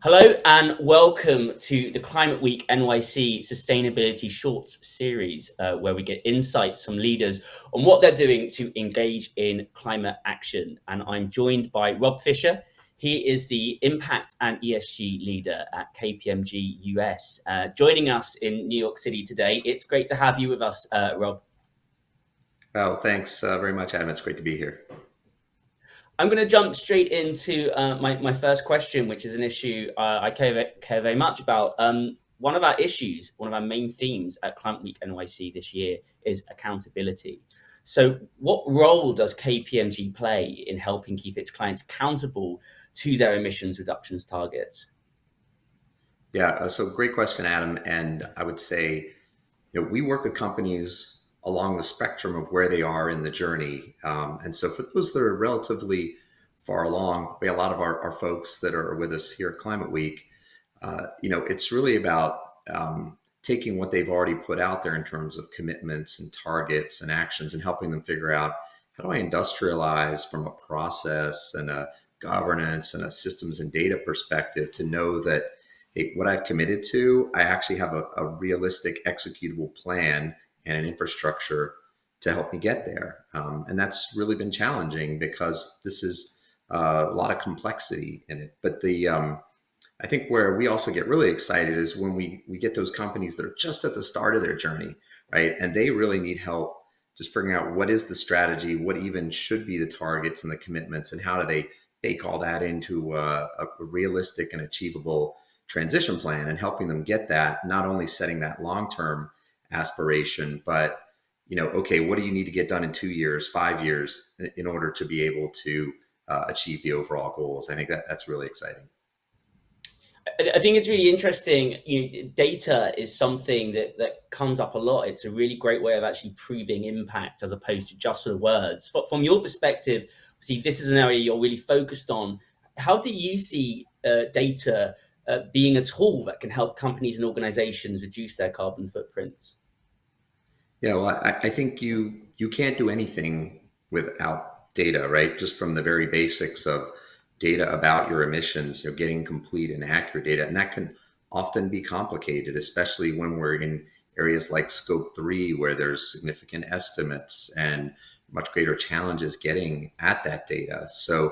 Hello and welcome to the Climate Week NYC Sustainability Shorts series, where we get insights from leaders on what they're doing to engage in climate action. And I'm joined by Rob Fisher. He is the Impact and ESG leader at KPMG U.S. Joining us in New York City today. It's great to have you with us, Rob. Well, thanks very much, Adam. It's great to be here. I'm going to jump straight into my first question, which is an issue I care very much about. One of our issues, one of our main themes at Climate Week NYC this year is accountability. So what role does KPMG play in helping keep its clients accountable to their emissions reductions targets? Yeah, so great question, Adam. And I would say, we work with companies along the spectrum of where they are in the journey. And so for those that are relatively far along, we have a lot of our folks that are with us here at Climate Week. It's really about taking what they've already put out there in terms of commitments and targets and actions and helping them figure out, how do I industrialize from a process and a governance and a systems and data perspective to know that, hey, what I've committed to, I actually have a realistic executable plan and an infrastructure to help me get there. And that's really been challenging because this is a lot of complexity in it. But I think where we also get really excited is when we get those companies that are just at the start of their journey, right? And they really need help just figuring out what is the strategy, what even should be the targets and the commitments, and how do they bake all that into a realistic and achievable transition plan, and helping them get that, not only setting that long-term aspiration, but okay, what do you need to get done in 2 years, 5 years in order to be able to achieve the overall goals. I think that's really exciting. I think it's really interesting. Data is something that comes up a lot. It's a really great way of actually proving impact as opposed to just sort of words. From your perspective, see, this is an area you're really focused on. How do you see data being a tool that can help companies and organizations reduce their carbon footprints? Yeah, well, I think you can't do anything without data, right? Just from the very basics of data about your emissions, getting complete and accurate data. And that can often be complicated, especially when we're in areas like scope 3, where there's significant estimates and much greater challenges getting at that data. So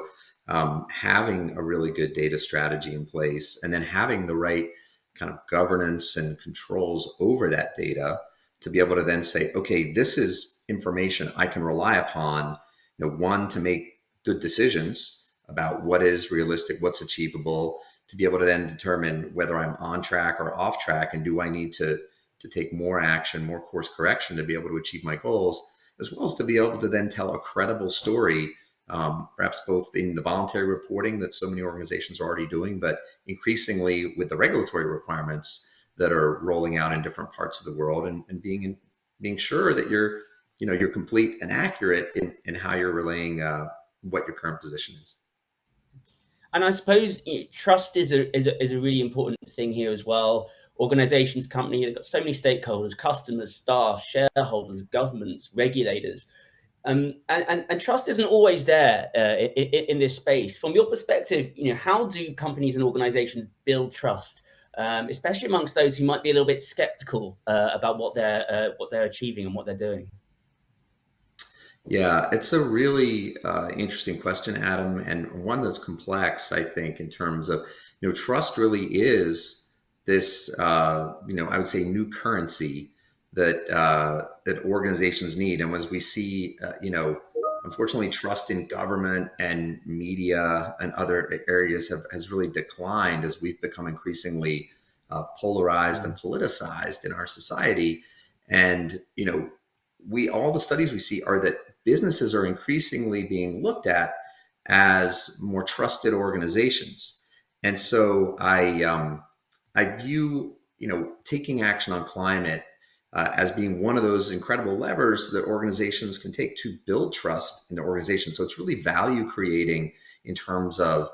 having a really good data strategy in place, and then having the right kind of governance and controls over that data to be able to then say, okay, this is information I can rely upon, one, to make good decisions about what is realistic, what's achievable, to be able to then determine whether I'm on track or off track, and do I need to take more action, more course correction to be able to achieve my goals, as well as to be able to then tell a credible story, perhaps both in the voluntary reporting that so many organizations are already doing, but increasingly with the regulatory requirements that are rolling out in different parts of the world, and being sure that you're complete and accurate in how you're relaying what your current position is. And I suppose trust is a really important thing here as well. Organizations, company, they've got so many stakeholders: customers, staff, shareholders, governments, regulators. And trust isn't always there in this space. From your perspective, how do companies and organizations build trust, especially amongst those who might be a little bit skeptical about what they're achieving and what they're doing? Yeah, it's a really interesting question, Adam, and one that's complex, I think, in terms of, trust really is this, I would say, new currency that organizations need. And as we see, unfortunately, trust in government and media and other areas has really declined as we've become increasingly polarized and politicized in our society. And, all the studies we see are that businesses are increasingly being looked at as more trusted organizations. And so I view, taking action on climate as being one of those incredible levers that organizations can take to build trust in the organization. So it's really value creating in terms of,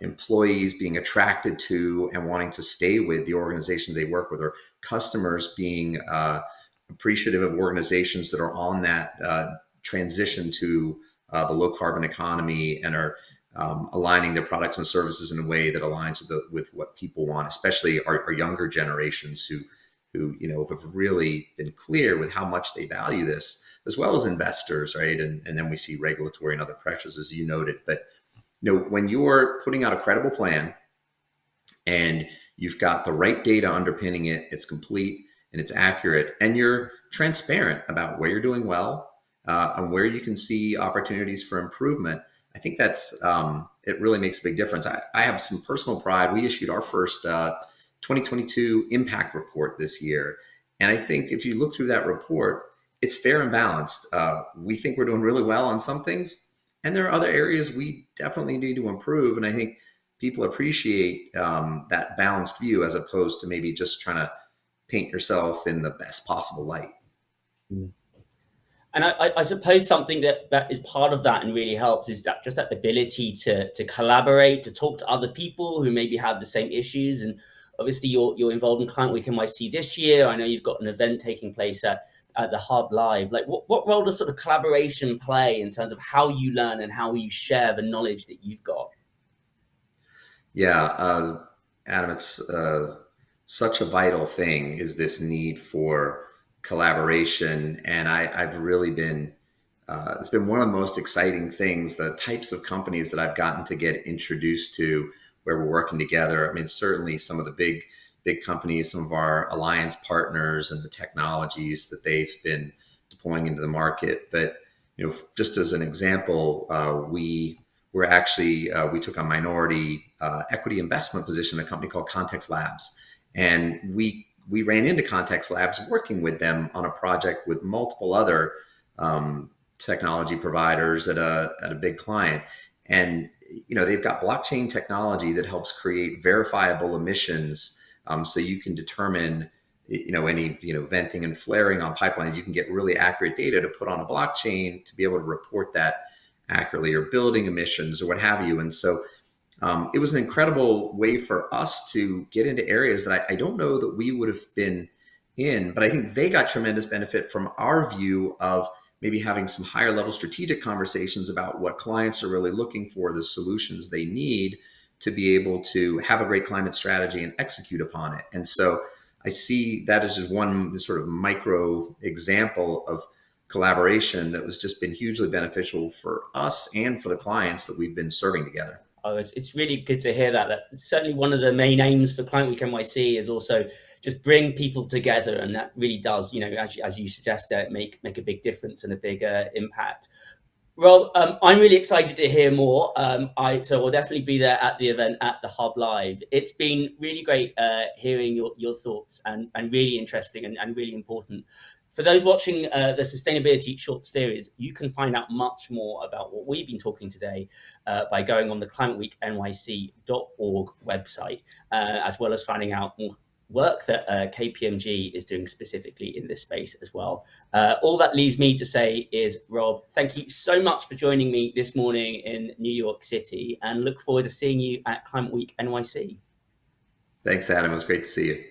employees being attracted to and wanting to stay with the organization they work with, or customers being appreciative of organizations that are on that transition to the low carbon economy and are aligning their products and services in a way that aligns with what people want, especially our younger generations who have really been clear with how much they value this, as well as investors, right? And then we see regulatory and other pressures, as you noted. But when you're putting out a credible plan and you've got the right data underpinning it, it's complete and it's accurate, and you're transparent about where you're doing well and where you can see opportunities for improvement. I think that's it really makes a big difference. I have some personal pride. We issued our first 2022 impact report this year, and I think if you look through that report, it's fair and balanced. We think we're doing really well on some things, and there are other areas we definitely need to improve. And I think people appreciate that balanced view as opposed to maybe just trying to paint yourself in the best possible light. Mm. And I suppose something that is part of that and really helps is that just that ability to collaborate, to talk to other people who maybe have the same issues. And obviously, you're involved in Client Week NYC this year. I know you've got an event taking place at the Hub Live. Like, what role does sort of collaboration play in terms of how you learn and how you share the knowledge that you've got? Yeah, Adam, it's such a vital thing is this need for collaboration, and I've really been it's been one of the most exciting things. The types of companies that I've gotten to get introduced to, where we're working together. I mean, certainly some of the big companies, some of our alliance partners, and the technologies that they've been deploying into the market. But just as an example, we took a minority equity investment position in a company called Context Labs, and we ran into Context Labs working with them on a project with multiple other technology providers at a big client. And they've got blockchain technology that helps create verifiable emissions, so you can determine any venting and flaring on pipelines. You can get really accurate data to put on a blockchain to be able to report that accurately, or building emissions or what have you. And so it was an incredible way for us to get into areas that I don't know that we would have been in, but I think they got tremendous benefit from our view of maybe having some higher level strategic conversations about what clients are really looking for, the solutions they need to be able to have a great climate strategy and execute upon it. And so I see that as just one sort of micro example of collaboration that was just been hugely beneficial for us and for the clients that we've been serving together. Oh, it's really good to hear that. That certainly one of the main aims for Client Week NYC is also just bring people together, and that really does, as you suggest, make a big difference and a big impact. Rob, I'm really excited to hear more. So we'll definitely be there at the event at the Hub Live. It's been really great hearing your thoughts and really interesting and really important. For those watching the Sustainability Short Series, you can find out much more about what we've been talking today by going on the climateweeknyc.org website, as well as finding out more work that KPMG is doing specifically in this space as well. All that leaves me to say is, Rob, thank you so much for joining me this morning in New York City, and look forward to seeing you at Climate Week NYC. Thanks, Adam. It was great to see you.